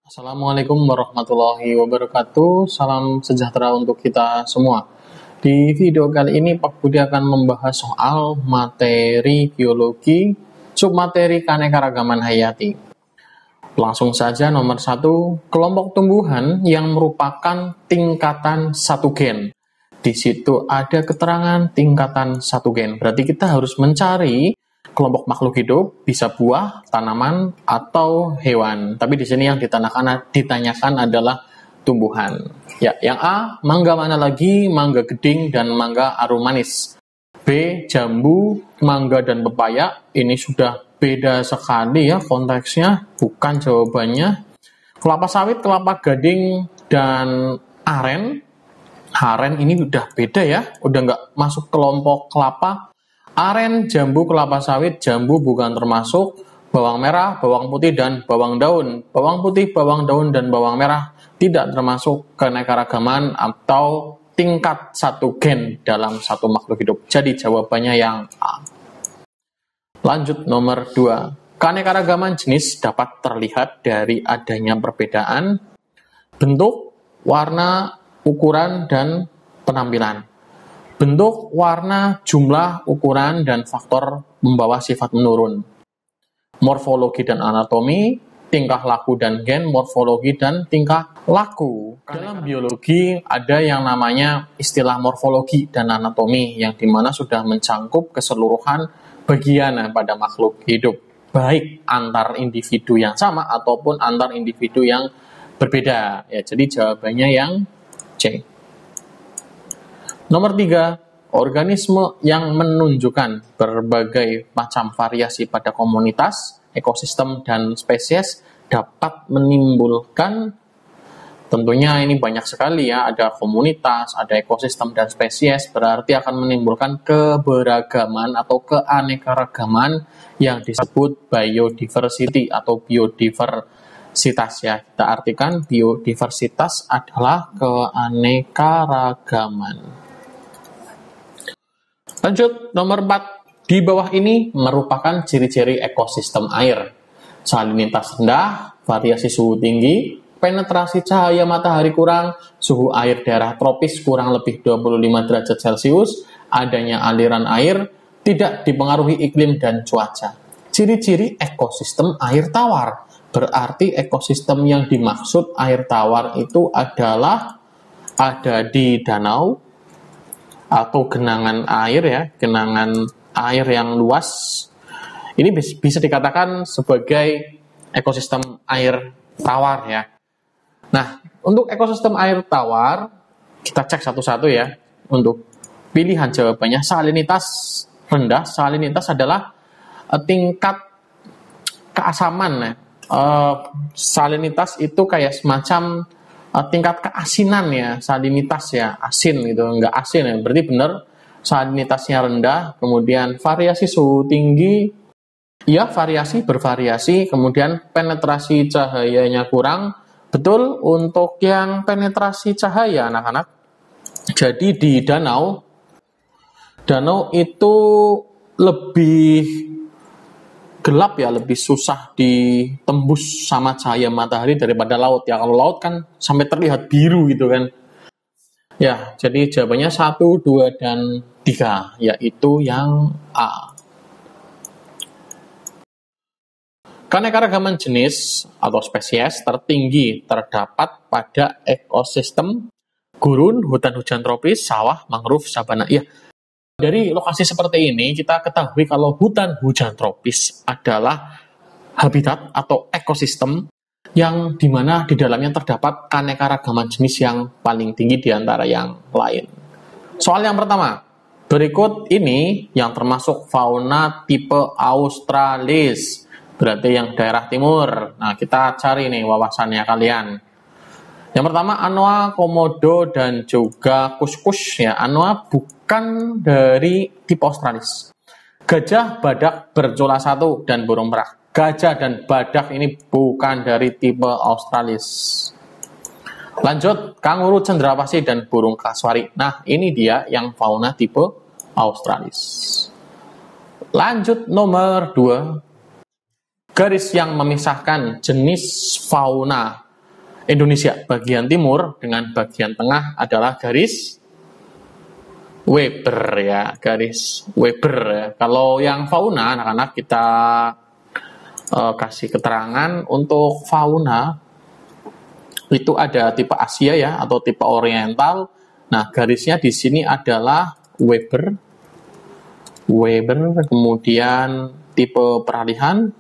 Assalamualaikum warahmatullahi wabarakatuh. Salam sejahtera untuk kita semua. Di video kali ini Pak Budi akan membahas soal materi biologi, submateri keanekaragaman hayati. Langsung saja nomor 1, kelompok tumbuhan yang merupakan tingkatan satu gen. Di situ ada keterangan tingkatan satu gen. Berarti kita harus mencari kelompok makhluk hidup, bisa buah, tanaman, atau hewan. Tapi di sini yang ditanyakan adalah tumbuhan. Ya, yang A, mangga mana lagi, mangga geding, dan mangga arum manis. B, jambu, mangga, dan pepaya. Ini sudah beda sekali ya konteksnya, bukan jawabannya. Kelapa sawit, kelapa gading, dan aren. Aren ini udah beda ya, udah nggak masuk kelompok kelapa. Aren, jambu, kelapa sawit, jambu bukan termasuk, bawang merah, bawang putih, dan bawang daun. Bawang putih, bawang daun, dan bawang merah tidak termasuk keanekaragaman atau tingkat satu gen dalam satu makhluk hidup. Jadi jawabannya yang A. Lanjut nomor 2. Keanekaragaman jenis dapat terlihat dari adanya perbedaan bentuk, warna, ukuran, dan penampilan. Bentuk, warna, jumlah, ukuran, dan faktor membawa sifat menurun. Morfologi dan anatomi, tingkah laku dan gen, morfologi dan tingkah laku. Dalam biologi ada yang namanya istilah morfologi dan anatomi, yang dimana sudah mencangkup keseluruhan bagian pada makhluk hidup, baik antar individu yang sama ataupun antar individu yang berbeda. Ya, jadi jawabannya yang C. Nomor 3, organisme yang menunjukkan berbagai macam variasi pada komunitas, ekosistem, dan spesies dapat menimbulkan, tentunya ini banyak sekali ya, ada komunitas, ada ekosistem, dan spesies, berarti akan menimbulkan keberagaman atau keanekaragaman yang disebut biodiversity atau biodiversitas ya. Kita artikan biodiversitas adalah keanekaragaman. Lanjut, nomor 4. Di bawah ini merupakan ciri-ciri ekosistem air. Salinitas rendah, variasi suhu tinggi, penetrasi cahaya matahari kurang, suhu air daerah tropis kurang lebih 25 derajat Celcius, adanya aliran air, tidak dipengaruhi iklim dan cuaca. Ciri-ciri ekosistem air tawar. Berarti ekosistem yang dimaksud air tawar itu adalah ada di danau, atau genangan air ya, genangan air yang luas. Ini bisa dikatakan sebagai ekosistem air tawar ya. Nah, untuk ekosistem air tawar, kita cek satu-satu ya. Untuk pilihan jawabannya, salinitas rendah. Salinitas adalah tingkat keasaman ya. Salinitas itu kayak semacam tingkat keasinan ya, salinitas ya, asin gitu, enggak asin ya, berarti benar salinitasnya rendah. Kemudian variasi suhu tinggi, ya bervariasi, kemudian penetrasi cahayanya kurang, betul untuk yang penetrasi cahaya anak-anak. Jadi di danau itu lebih gelap ya, lebih susah ditembus sama cahaya matahari daripada laut ya. Kalau laut kan sampai terlihat biru gitu kan. Ya, jadi jawabannya 1, 2, dan 3, yaitu yang A. Keanekaragaman jenis atau spesies tertinggi terdapat pada ekosistem gurun, hutan hujan tropis, sawah, mangrove, sabana. Ya, dari lokasi seperti ini, kita ketahui kalau hutan hujan tropis adalah habitat atau ekosistem yang dimana di dalamnya terdapat keanekaragaman jenis yang paling tinggi di antara yang lain. Soal yang pertama, berikut ini yang termasuk fauna tipe Australis, berarti yang daerah timur. Nah, kita cari nih wawasannya kalian. Yang pertama, anoa, komodo, dan juga kuskus ya. Anoa bukan dari tipe Australis. Gajah, badak, bercula satu, dan burung merak. Gajah dan badak ini bukan dari tipe Australis. Lanjut, kanguru, cendrawasih, dan burung kasuari. Nah, ini dia yang fauna tipe Australis. Lanjut nomor 2. Garis yang memisahkan jenis fauna Indonesia bagian timur dengan bagian tengah adalah garis Weber ya, garis Weber ya. Kalau yang fauna anak-anak kita kasih keterangan untuk fauna itu ada tipe Asia ya atau tipe Oriental. Nah, garisnya di sini adalah Weber, kemudian tipe peralihan,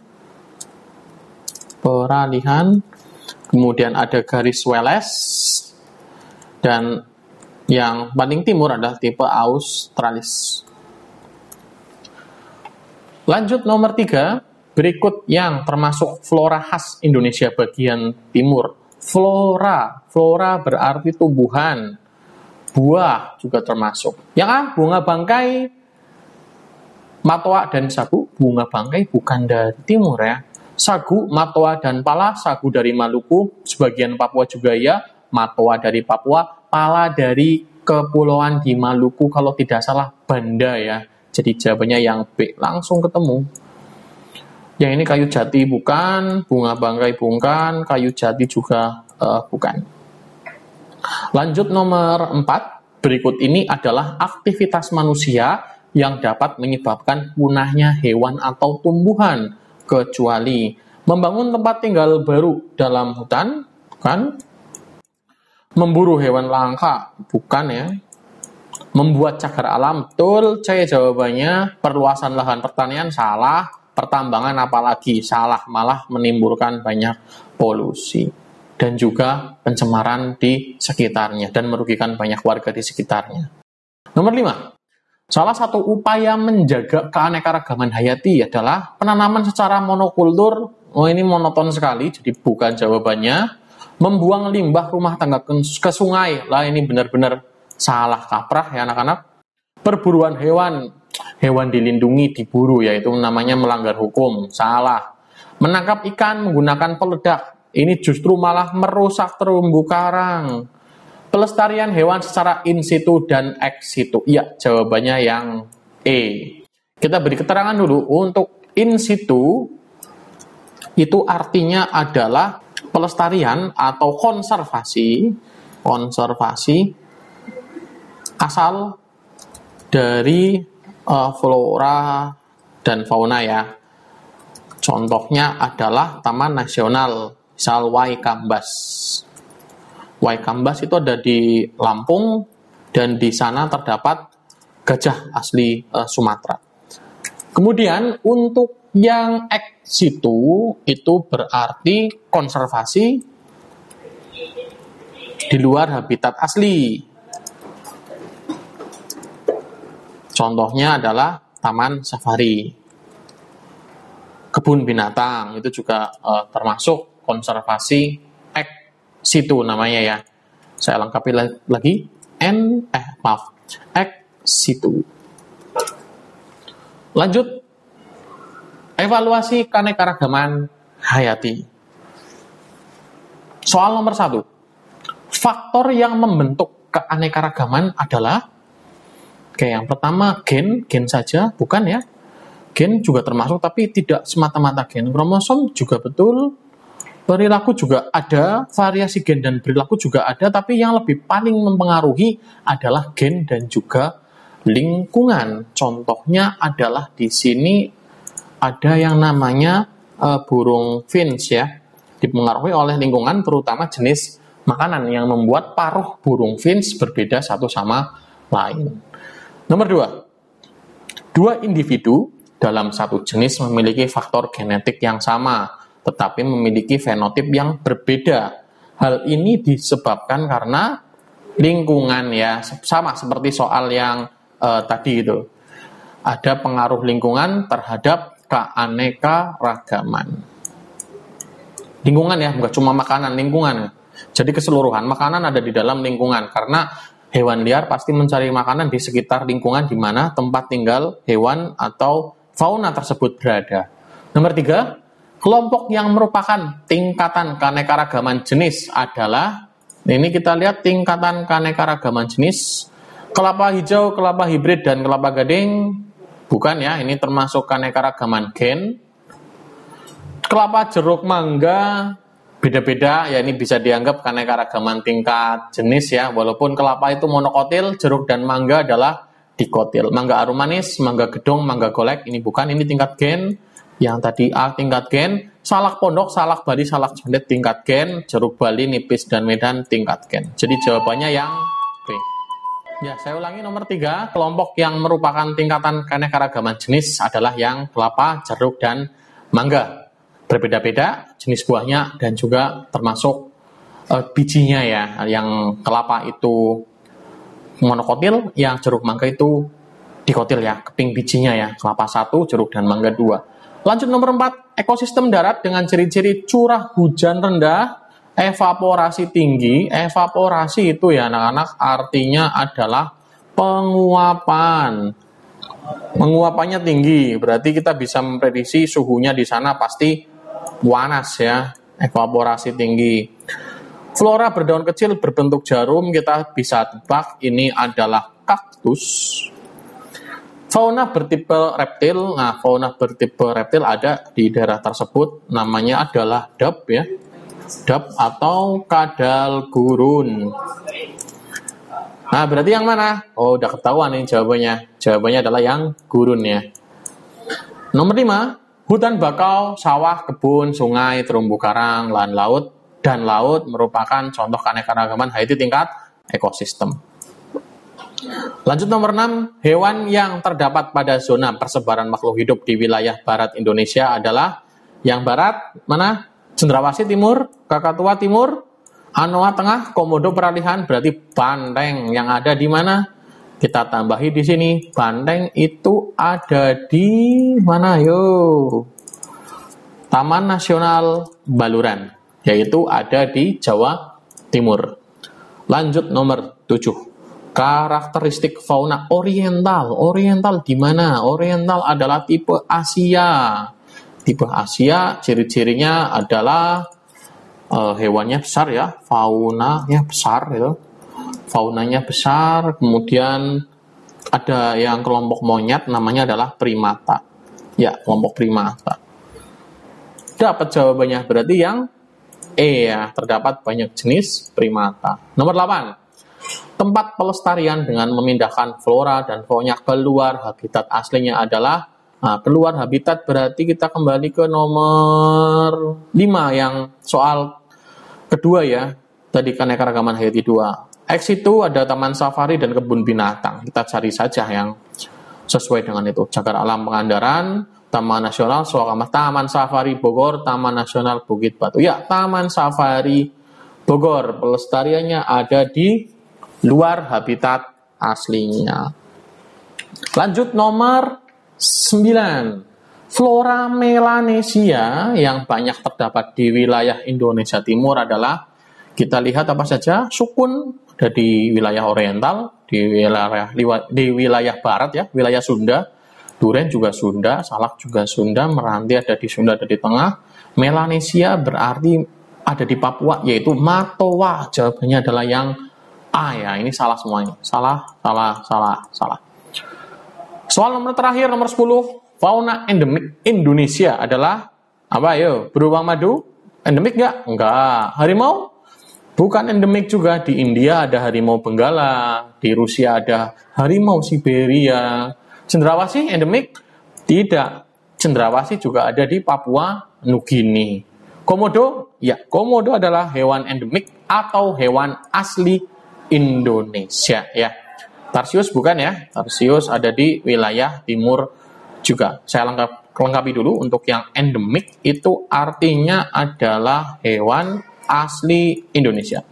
kemudian ada garis Wallace, dan yang paling timur adalah tipe Australis. Lanjut nomor 3, berikut yang termasuk flora khas Indonesia bagian timur. Flora berarti tumbuhan, buah juga termasuk. Yang A, bunga bangkai, matoa dan sagu. Bunga bangkai bukan dari timur ya. Sagu, matoa dan pala. Sagu dari Maluku, sebagian Papua juga ya. Matoa dari Papua, pala dari kepulauan di Maluku, kalau tidak salah Banda ya. Jadi jawabannya yang B, langsung ketemu. Yang ini kayu jati bukan, bunga bangkai bukan, kayu jati juga bukan. Lanjut nomor 4, berikut ini adalah aktivitas manusia yang dapat menyebabkan punahnya hewan atau tumbuhan, kecuali membangun tempat tinggal baru dalam hutan, bukan. Memburu hewan langka, bukan ya. Membuat cagar alam, betul, C jawabannya. Perluasan lahan pertanian, salah. Pertambangan apalagi, salah, malah menimbulkan banyak polusi dan juga pencemaran di sekitarnya dan merugikan banyak warga di sekitarnya. Nomor 5, salah satu upaya menjaga keanekaragaman hayati adalah penanaman secara monokultur. Oh, ini monoton sekali, jadi bukan jawabannya. Membuang limbah rumah tangga ke sungai, lah ini benar-benar salah kaprah ya anak-anak. Perburuan hewan dilindungi diburu, yaitu namanya melanggar hukum, salah. Menangkap ikan menggunakan peledak, ini justru malah merusak terumbu karang. Pelestarian hewan secara in situ dan ex situ, ya jawabannya yang E. Kita beri keterangan dulu. Untuk in situ itu artinya adalah pelestarian atau konservasi asal dari flora dan fauna ya. Contohnya adalah Taman Nasional, misal Waikambas. Waikambas itu ada di Lampung dan di sana terdapat gajah asli Sumatera. Kemudian untuk yang ex situ itu berarti konservasi di luar habitat asli. Contohnya adalah taman safari, kebun binatang, itu juga termasuk konservasi ex situ namanya ya. Saya lengkapi lagi, ex situ. Lanjut, evaluasi keanekaragaman hayati. Soal nomor 1, faktor yang membentuk keanekaragaman adalah, oke, yang pertama gen saja, bukan ya. Gen juga termasuk, tapi tidak semata-mata gen. Kromosom juga betul. Perilaku juga ada, variasi gen dan perilaku juga ada, tapi yang lebih paling mempengaruhi adalah gen dan juga lingkungan. Contohnya adalah di sini ada yang namanya burung finch ya. Dipengaruhi oleh lingkungan, terutama jenis makanan yang membuat paruh burung finch berbeda satu sama lain. Nomor 2, 2 individu dalam satu jenis memiliki faktor genetik yang sama, tetapi memiliki fenotip yang berbeda. Hal ini disebabkan karena lingkungan ya, sama seperti soal yang tadi itu. Ada pengaruh lingkungan terhadap keanekaragaman. Lingkungan ya, bukan cuma makanan, lingkungan. Jadi keseluruhan makanan ada di dalam lingkungan, karena hewan liar pasti mencari makanan di sekitar lingkungan di mana tempat tinggal hewan atau fauna tersebut berada. Nomor 3, kelompok yang merupakan tingkatan keanekaragaman jenis adalah, ini kita lihat tingkatan keanekaragaman jenis, kelapa hijau, kelapa hibrid, dan kelapa gading, bukan ya, ini termasuk keanekaragaman gen. Kelapa jeruk mangga, beda-beda, ya ini bisa dianggap keanekaragaman tingkat jenis ya, walaupun kelapa itu monokotil, jeruk dan mangga adalah dikotil. Mangga arum manis, mangga gedong, mangga golek, ini bukan, ini tingkat gen. Yang tadi A tingkat gen, salak pondok, salak bali, salak condet tingkat gen, jeruk bali, nipis dan medan tingkat gen. Jadi jawabannya yang B. Ya, saya ulangi nomor 3, kelompok yang merupakan tingkatan keanekaragaman jenis adalah yang kelapa, jeruk dan mangga. Berbeda-beda jenis buahnya dan juga termasuk bijinya ya. Yang kelapa itu monokotil, yang jeruk mangga itu dikotil ya, keping bijinya ya. Kelapa 1, jeruk dan mangga 2. Lanjut nomor 4, ekosistem darat dengan ciri-ciri curah hujan rendah, evaporasi tinggi. Evaporasi itu ya anak-anak artinya adalah penguapan. Menguapannya tinggi, berarti kita bisa memprediksi suhunya di sana pasti panas ya, evaporasi tinggi. Flora berdaun kecil berbentuk jarum, kita bisa tebak ini adalah kaktus. Fauna bertipe reptil, nah fauna bertipe reptil ada di daerah tersebut, namanya adalah dab ya, dab atau kadal gurun. Nah berarti yang mana? Oh udah ketahuan nih jawabannya, jawabannya adalah yang gurun ya. Nomor 5, hutan bakau, sawah, kebun, sungai, terumbu karang, lahan laut, dan laut merupakan contoh keanekaragaman hayati tingkat ekosistem. Lanjut nomor 6, hewan yang terdapat pada zona persebaran makhluk hidup di wilayah barat Indonesia adalah yang barat, mana? Cendrawasih timur, Kakatua timur, Anoa tengah, Komodo peralihan, berarti banteng yang ada di mana? Kita tambahi di sini, banteng itu ada di mana yo? Taman Nasional Baluran, yaitu ada di Jawa Timur. Lanjut nomor 7. Karakteristik fauna oriental. Oriental di mana? Oriental adalah tipe Asia. Tipe Asia ciri-cirinya adalah hewannya besar ya, faunanya besar gitu. Faunanya besar, kemudian ada yang kelompok monyet namanya adalah primata. Ya, kelompok primata. Dapat jawabannya berarti yang E ya, terdapat banyak jenis primata. Nomor 8. Tempat pelestarian dengan memindahkan flora dan fauna keluar habitat aslinya adalah, nah, keluar habitat berarti kita kembali ke nomor 5 yang soal kedua ya, tadi keanekaragaman hayati 2. X itu ada taman safari dan kebun binatang, kita cari saja yang sesuai dengan itu. Cagar alam Pangandaran, Taman Nasional Suwakama, Taman Safari Bogor, Taman Nasional Bukit Batu. Ya, Taman Safari Bogor, pelestariannya ada di luar habitat aslinya. Lanjut nomor 9. Flora Melanesia yang banyak terdapat di wilayah Indonesia Timur adalah, kita lihat apa saja, sukun ada di wilayah oriental, di wilayah barat ya, wilayah Sunda, duren juga Sunda, salak juga Sunda, meranti ada di Sunda, ada di tengah. Melanesia berarti ada di Papua, yaitu Matoa. Jawabannya adalah yang A ya, ini salah semuanya. Salah. Soal nomor terakhir, nomor 10. Fauna endemik Indonesia adalah apa yo? Beruang madu? Endemik nggak? Enggak. Harimau? Bukan endemik juga. Di India ada harimau Benggala. Di Rusia ada harimau Siberia. Cendrawasih endemik? Tidak. Cendrawasih juga ada di Papua Nugini. Komodo? Ya, komodo adalah hewan endemik atau hewan asli Indonesia ya. Tarsius bukan ya, Tarsius ada di wilayah timur juga. Saya lengkapi dulu, untuk yang endemik itu artinya adalah hewan asli Indonesia.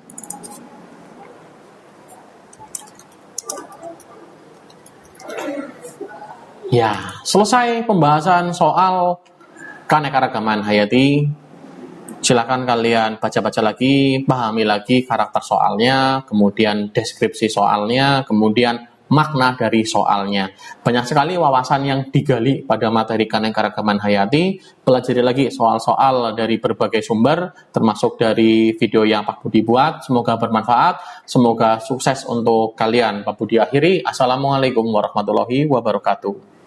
Ya, selesai pembahasan soal keanekaragaman hayati. Silakan kalian baca-baca lagi, pahami lagi karakter soalnya, kemudian deskripsi soalnya, kemudian makna dari soalnya. Banyak sekali wawasan yang digali pada materi keanekaragaman hayati. Pelajari lagi soal-soal dari berbagai sumber, termasuk dari video yang Pak Budi buat. Semoga bermanfaat, semoga sukses untuk kalian. Pak Budi akhiri. Assalamualaikum warahmatullahi wabarakatuh.